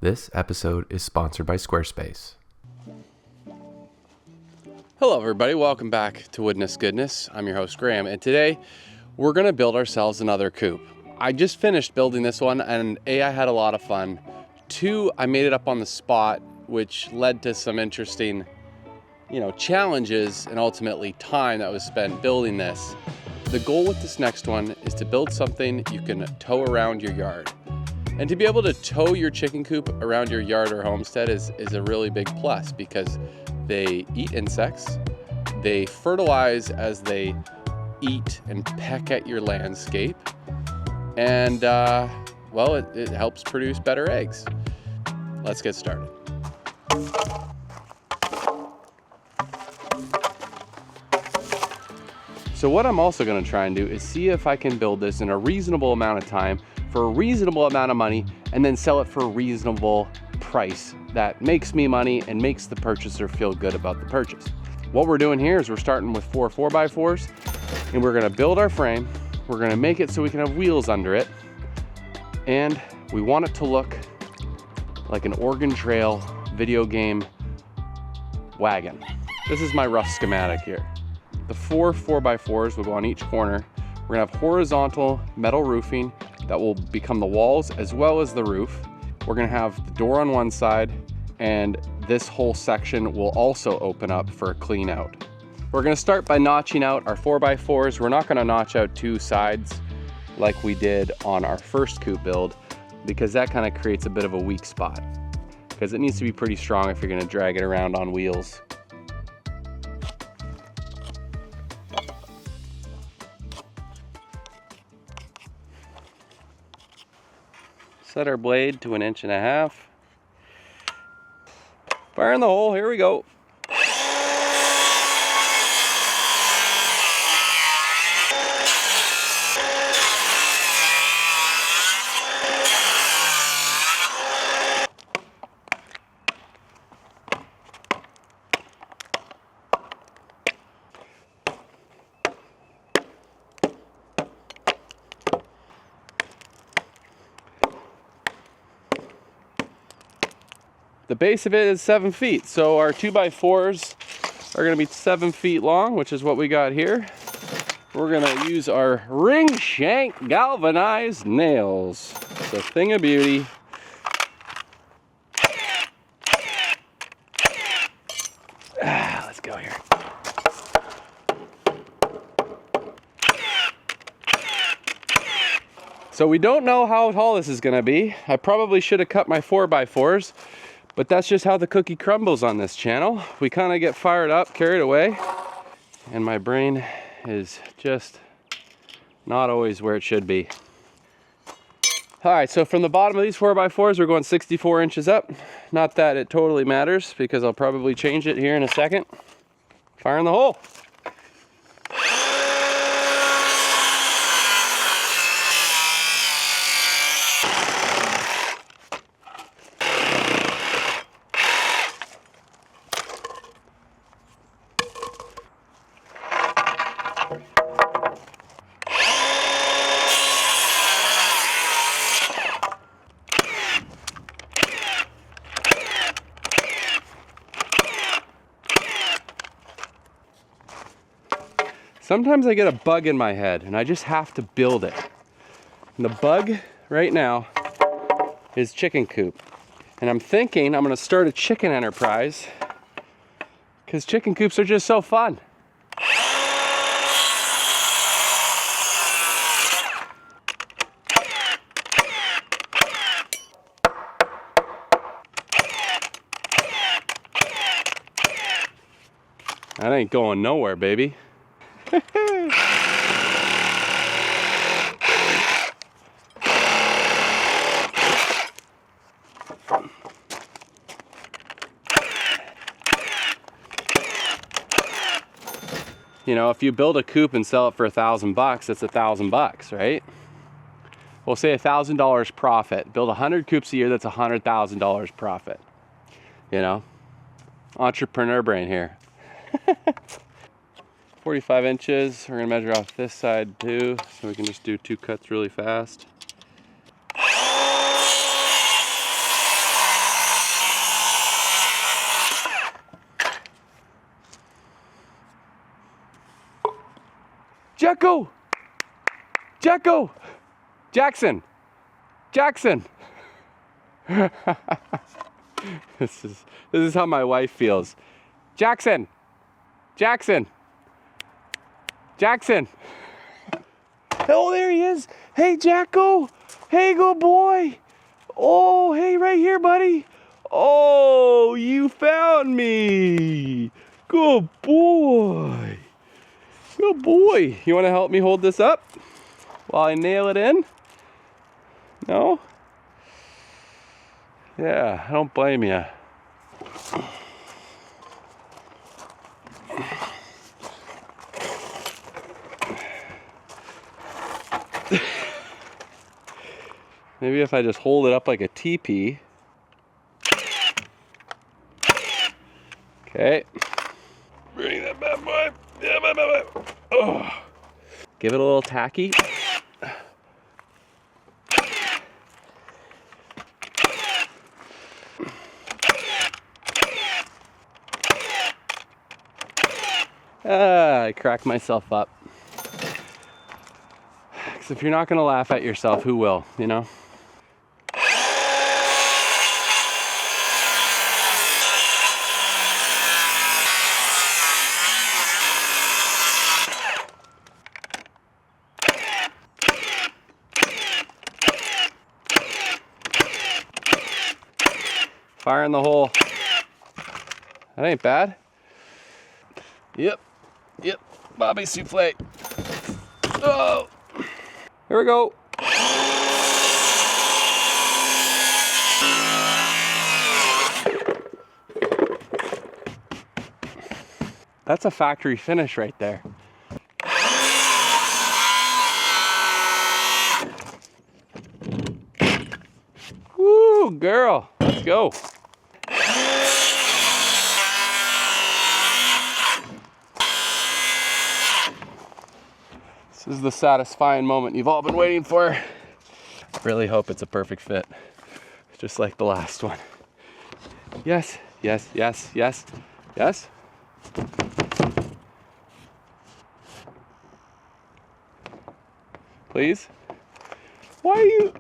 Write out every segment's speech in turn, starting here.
This episode is sponsored by Squarespace. Hello everybody, welcome back to Woodness Goodness. I'm your host Graham, and today we're going to build ourselves another coop. I just finished building this one, and A, I had a lot of fun. 2, I made it up on the spot, which led to some interesting, challenges and ultimately time that was spent building this. The goal with this next one is to build something you can tow around your yard. And to be able to tow your chicken coop around your yard or homestead is a really big plus, because they eat insects, they fertilize as they eat and peck at your landscape, and it helps produce better eggs. Let's get started. So what I'm also going to try and do is see if I can build this in a reasonable amount of time for a reasonable amount of money, and then sell it for a reasonable price that makes me money and makes the purchaser feel good about the purchase. What we're doing here is we're starting with 4 4x4s, and we're going to build our frame. We're going to make it so we can have wheels under it, and we want it to look like an Oregon Trail video game wagon. This is my rough schematic here. The 4 4x4s will go on each corner. We're gonna have horizontal metal roofing that will become the walls as well as the roof. We're gonna have the door on one side, and this whole section will also open up for a clean out. We're gonna start by notching out our 4x4s. We're not gonna notch out 2 sides like we did on our first coop build, because that kind of creates a bit of a weak spot, because it needs to be pretty strong if you're gonna drag it around on wheels. Set our blade to 1.5 inches. Fire in the hole, here we go. The base of it is 7 feet, so our 2x4s are going to be 7 feet long, which is what we got here. We're going to use our ring shank galvanized nails. It's a thing of beauty. Let's go here. So we don't know how tall this is going to be. I probably should have cut my 4x4s. But that's just how the cookie crumbles on this channel. We kind of get fired up, carried away, and my brain is just not always where it should be. All right, so from the bottom of these 4x4s, we're going 64 inches up. Not that it totally matters, because I'll probably change it here in a second. Fire in the hole. Sometimes I get a bug in my head and I just have to build it. And the bug right now is chicken coop. And I'm thinking I'm gonna start a chicken enterprise, because chicken coops are just so fun. That ain't going nowhere, baby. If you build a coop and sell it for $1,000, it's $1,000, right? We'll say $1,000 profit. Build 100 coops a year, that's $100,000 profit. Entrepreneur brain here. 45 inches. We're gonna measure off this side too, so we can just do 2 cuts really fast. Jacko! Jacko! Jackson! Jackson! This is how my wife feels. Jackson! Jackson! Jackson! Oh, there he is! Hey, Jacko! Hey, good boy! Oh, hey, right here, buddy! Oh, you found me! Good boy! Good boy! You want to help me hold this up while I nail it in? No? Yeah, I don't blame you. Maybe if I just hold it up like a teepee. Okay. Bring that bad boy. Yeah, bad boy. Oh. Give it a little tacky. I cracked myself up. Because if you're not going to laugh at yourself, who will, you know? Fire in the hole. That ain't bad. Yep. Yep. Bobby souffle. Oh. Here we go. That's a factory finish right there. Woo, girl. Let's go. This is the satisfying moment you've all been waiting for. I really hope it's a perfect fit, just like the last one. Yes, yes, yes, yes, yes. Please? Why are you...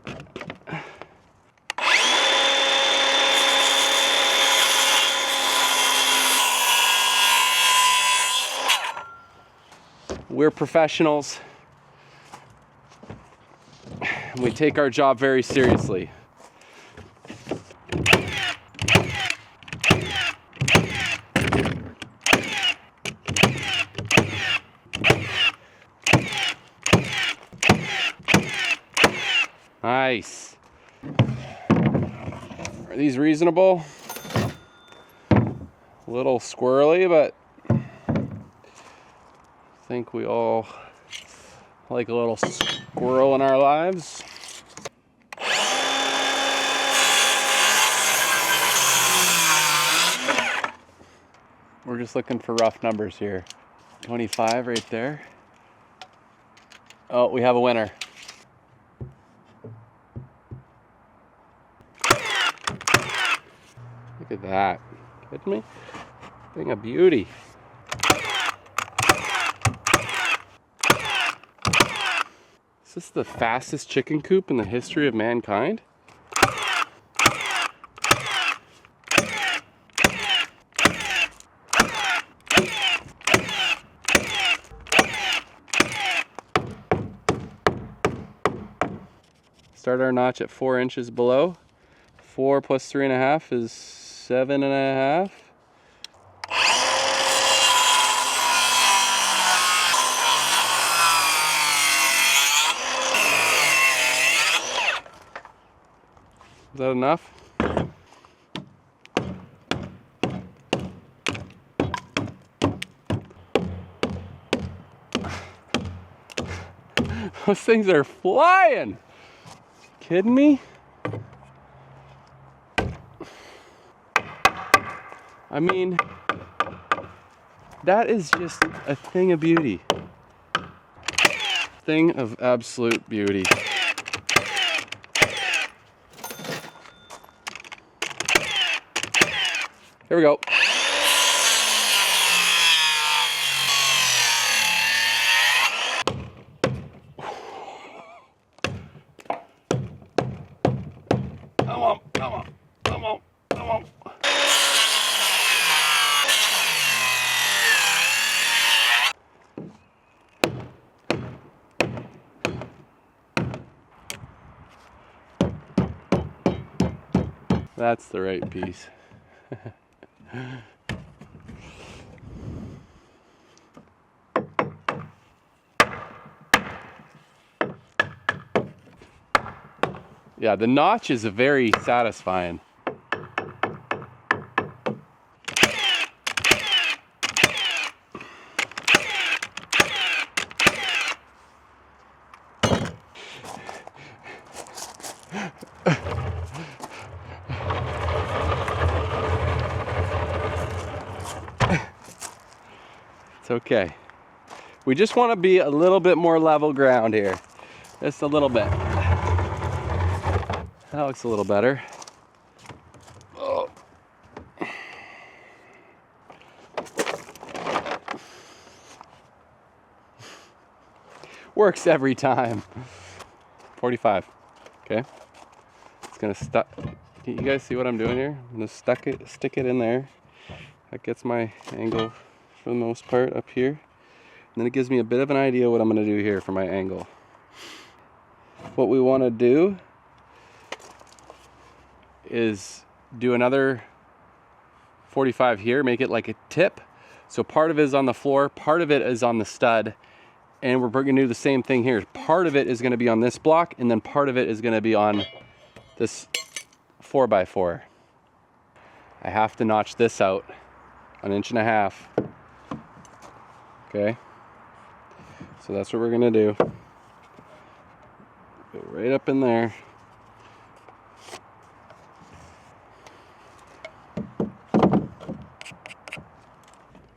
We're professionals. We take our job very seriously. Nice. Are these reasonable? A little squirrely, but I think we all like a little squirrel in our lives. We're just looking for rough numbers here. 25 right there. Oh, we have a winner. Look at that. Kidding me? Thing of beauty. Is this the fastest chicken coop in the history of mankind? Start our notch at 4 inches below. 4 plus 3.5 is 7.5. Is that enough? Those things are flying! Kidding me? I mean, that is just a thing of beauty. Thing of absolute beauty. Here we go. That's the right piece. Yeah, the notch is very satisfying. It's okay. We just want to be a little bit more level ground here. Just a little bit. That looks a little better. Oh. Works every time. 45. Okay. It's gonna stuck. You guys see what I'm doing here? I'm gonna stick it in there. That gets my angle for the most part up here. And then it gives me a bit of an idea what I'm gonna do here for my angle. What we wanna do is do another 45 here, make it like a tip. So part of it is on the floor, part of it is on the stud, and we're gonna do the same thing here. Part of it is gonna be on this block, and then part of it is gonna be on this 4x4. I have to notch this out an 1.5 inches. Okay, so that's what we're gonna do. Go right up in there.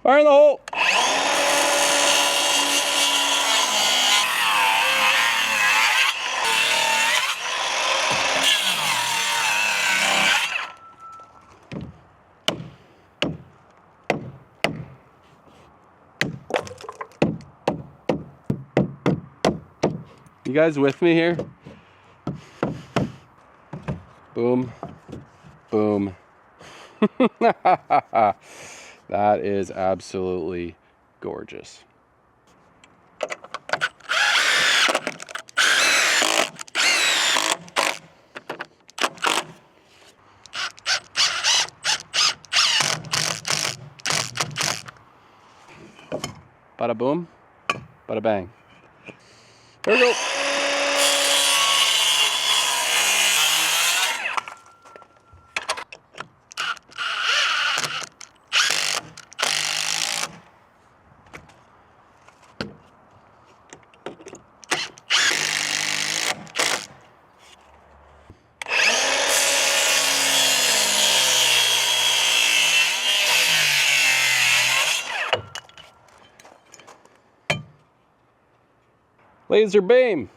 Fire in the hole! You guys with me here? Boom, boom. That is absolutely gorgeous. Bada boom, bada bang. There we go. Laser beam.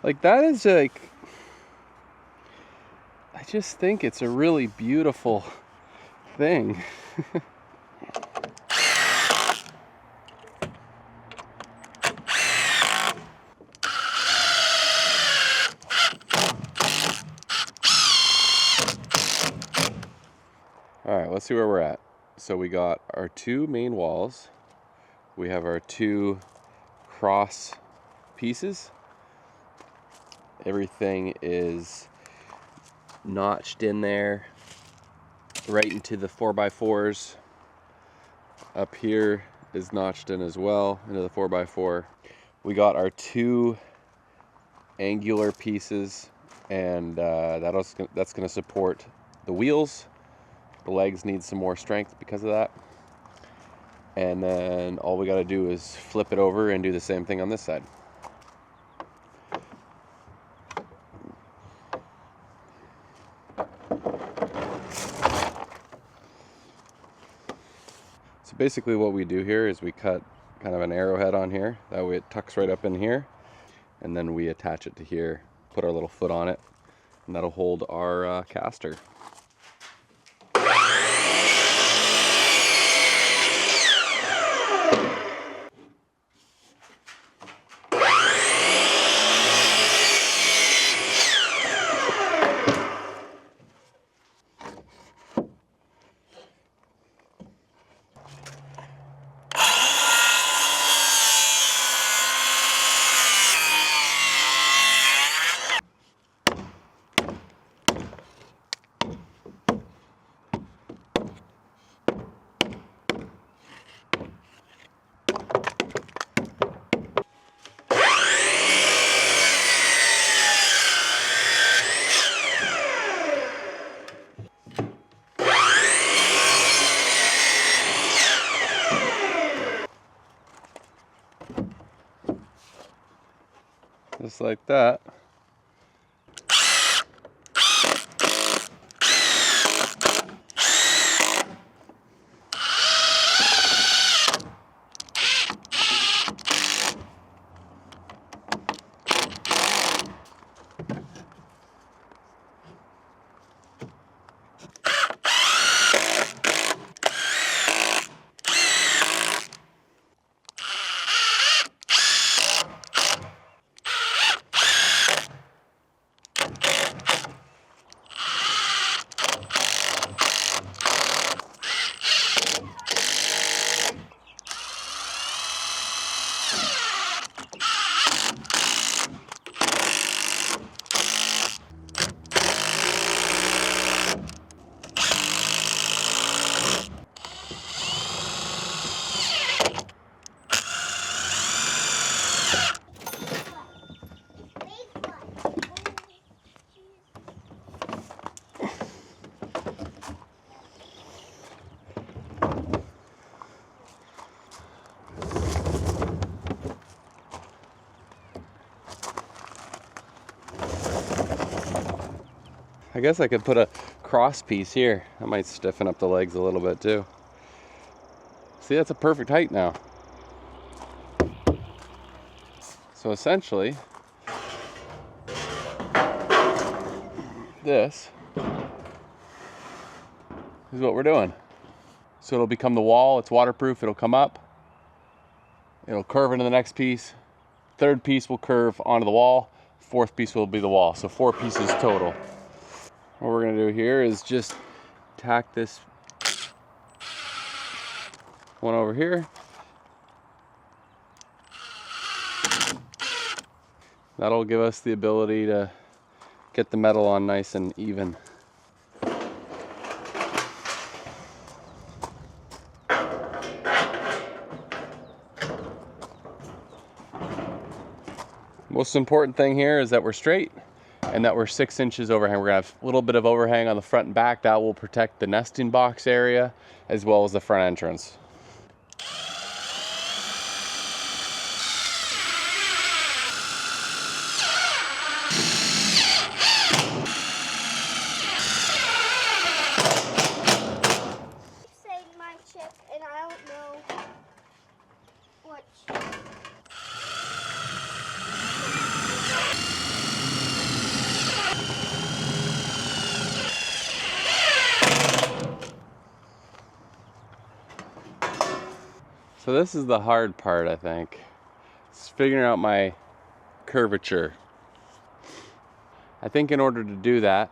Like, that is like, I just think it's a really beautiful thing. All right, let's see where we're at. So we got our 2 main walls. We have our 2 cross pieces. Everything is notched in there, right into the 4x4s. Up here is notched in as well, into the 4x4. We got our 2 angular pieces, and that's going to support the wheels. The legs need some more strength because of that. And then all we got to do is flip it over and do the same thing on this side. So basically what we do here is we cut kind of an arrowhead on here. That way it tucks right up in here. And then we attach it to here put our little foot on it, and that'll hold our caster. Just like that. I guess I could put a cross piece here. That might stiffen up the legs a little bit too. See, that's a perfect height now. So essentially, this is what we're doing. So it'll become the wall, it's waterproof, it'll come up, it'll curve into the next piece, third piece will curve onto the wall, fourth piece will be the wall. So 4 pieces total. What we're gonna do here is just tack this one over here. That'll give us the ability to get the metal on nice and even. Most important thing here is that we're straight and that we're 6 inches overhang. We're gonna have a little bit of overhang on the front and back. That will protect the nesting box area as well as the front entrance. And I don't know which. So this is the hard part, I think. It's figuring out my curvature. I think in order to do that,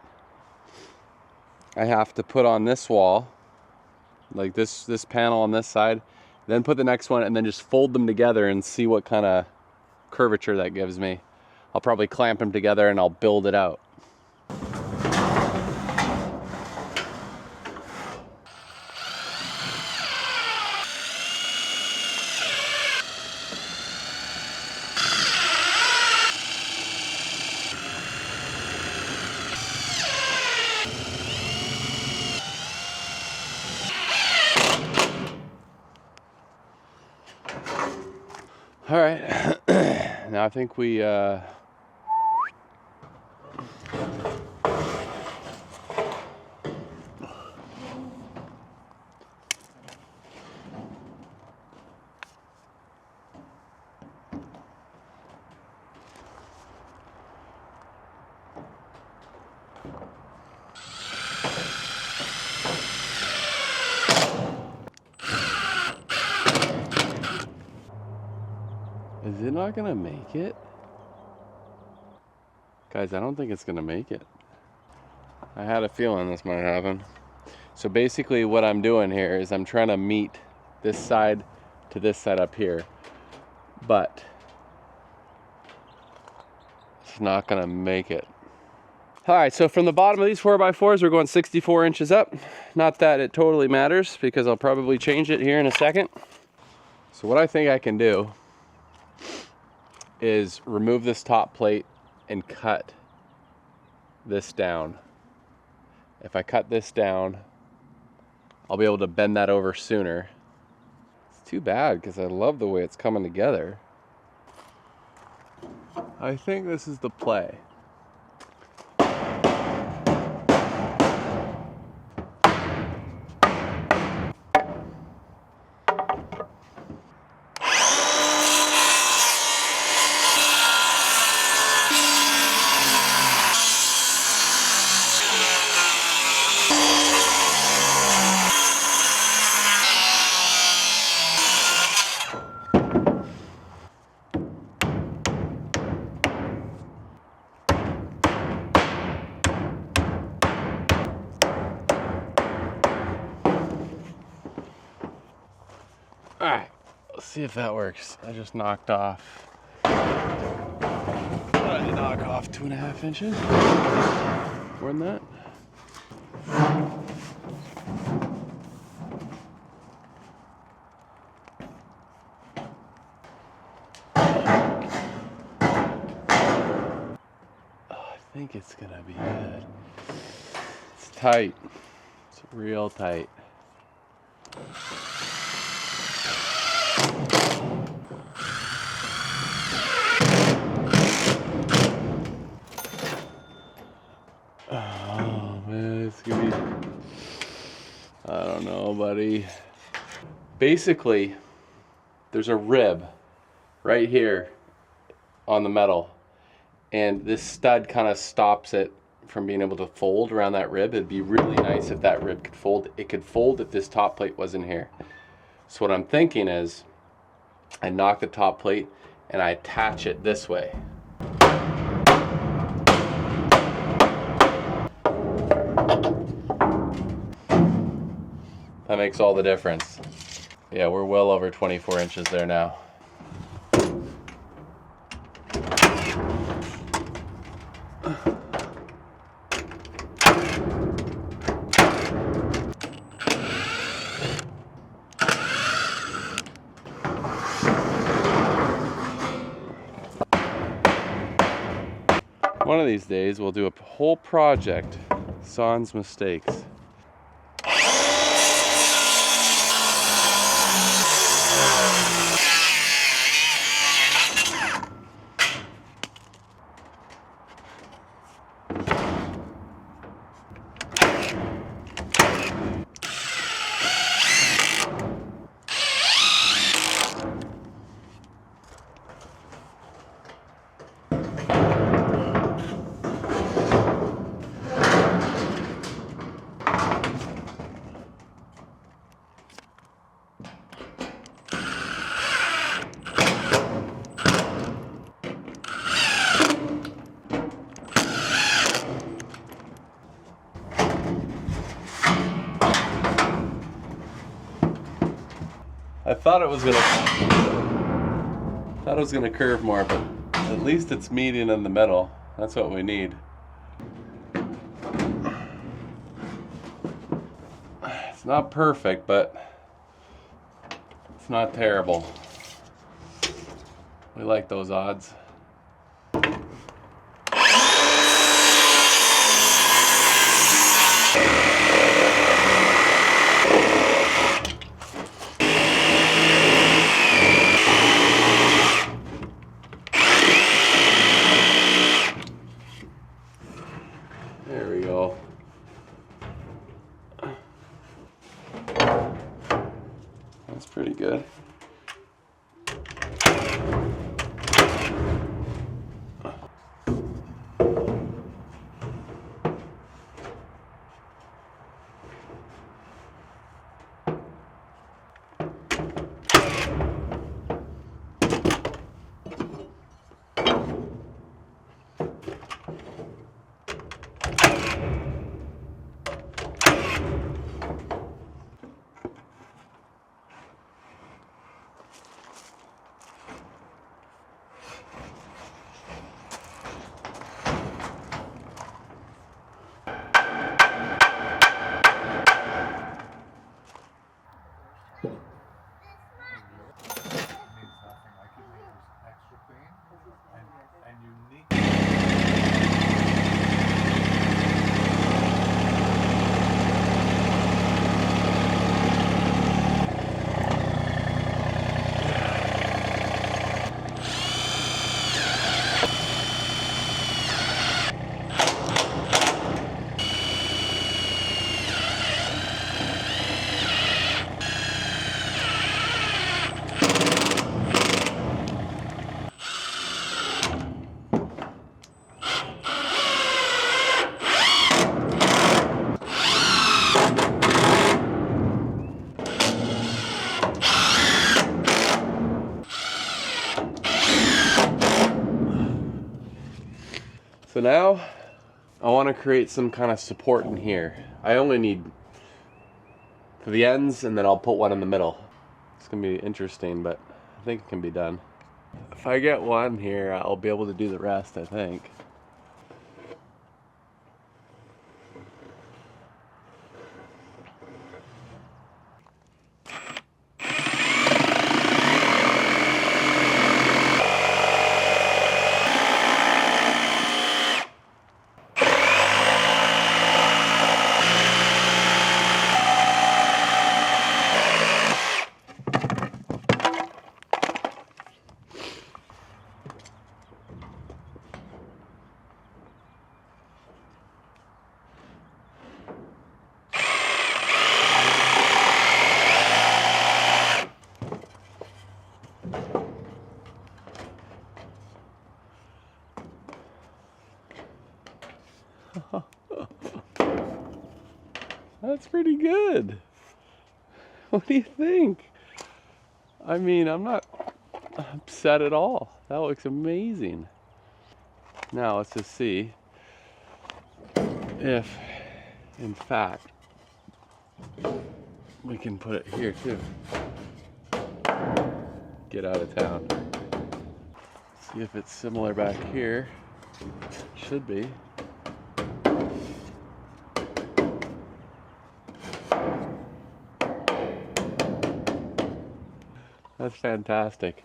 I have to put on this wall, like this panel on this side, then put the next one and then just fold them together and see what kind of curvature that gives me. I'll probably clamp them together and I'll build it out. All right, now I think we Is it not gonna make it? Guys, I don't think it's gonna make it. I had a feeling this might happen. So basically what I'm doing here is I'm trying to meet this side to this side up here, but it's not gonna make it. All right, so from the bottom of these 4x4s, we're going 64 inches up. Not that it totally matters because I'll probably change it here in a second. So what I think I can do is remove this top plate and cut this down. If I cut this down, I'll be able to bend that over sooner. It's too bad because I love the way it's coming together. I think this is the play. All right, let's see if that works. I just knocked off. What did I knock off? 2.5 inches? More than that? Oh, I think it's gonna be good. It's tight. It's real tight. Oh man, it's gonna be, I don't know, buddy. Basically, there's a rib right here on the metal, and this stud kind of stops it from being able to fold around that rib. It'd be really nice if that rib could fold. It could fold if this top plate wasn't here. So what I'm thinking is I knock the top plate and I attach it this way. That makes all the difference. Yeah, we're well over 24 inches there now. One of these days we'll do a whole project, sans mistakes. I thought it was gonna curve more, but at least it's meeting in the middle. That's what we need. It's not perfect, but it's not terrible. We like those odds. There we go. That's pretty good. So now I want to create some kind of support in here. I only need for the ends, and then I'll put one in the middle. It's gonna be interesting, but I think it can be done. If I get one here, I'll be able to do the rest, I think. That's pretty good. What do you think? I mean, I'm not upset at all. That looks amazing. Now let's just see if, in fact, we can put it here too. Get out of town. See if it's similar back here. Should be. That's fantastic.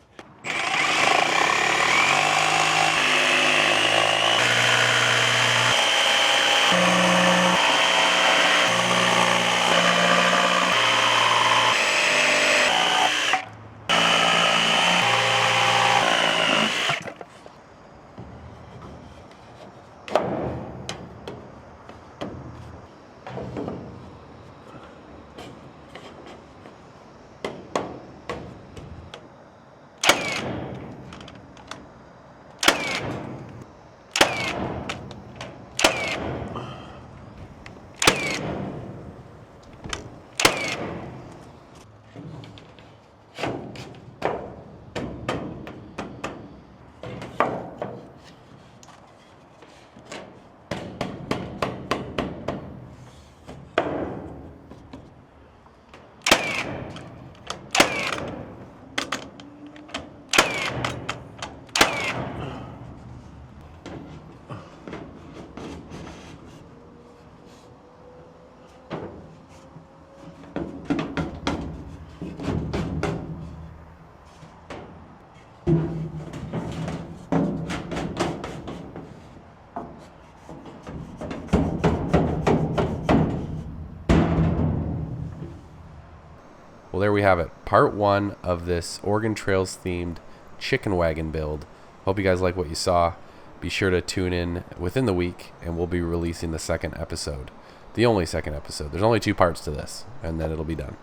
Well, there we have it. Part 1 of this Oregon Trails themed chicken wagon build. Hope you guys like what you saw. Be sure to tune in within the week, and we'll be releasing the second episode. The only second episode. There's only 2 parts to this, and then it'll be done.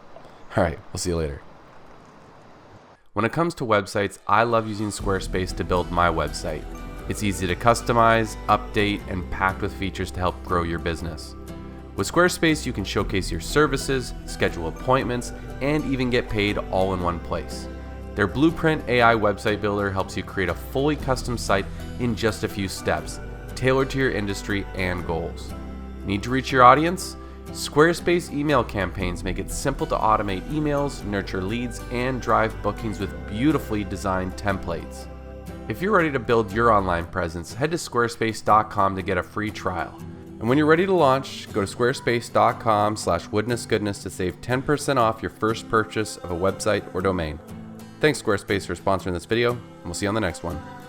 All right, we'll see you later. When it comes to websites, I love using Squarespace to build my website. It's easy to customize, update, and packed with features to help grow your business. With Squarespace, you can showcase your services, schedule appointments, and even get paid all in one place. Their Blueprint AI website builder helps you create a fully custom site in just a few steps, tailored to your industry and goals. Need to reach your audience? Squarespace email campaigns make it simple to automate emails, nurture leads, and drive bookings with beautifully designed templates. If you're ready to build your online presence, head to squarespace.com to get a free trial. And when you're ready to launch, go to squarespace.com/woodnessgoodness to save 10% off your first purchase of a website or domain. Thanks Squarespace for sponsoring this video, and we'll see you on the next one.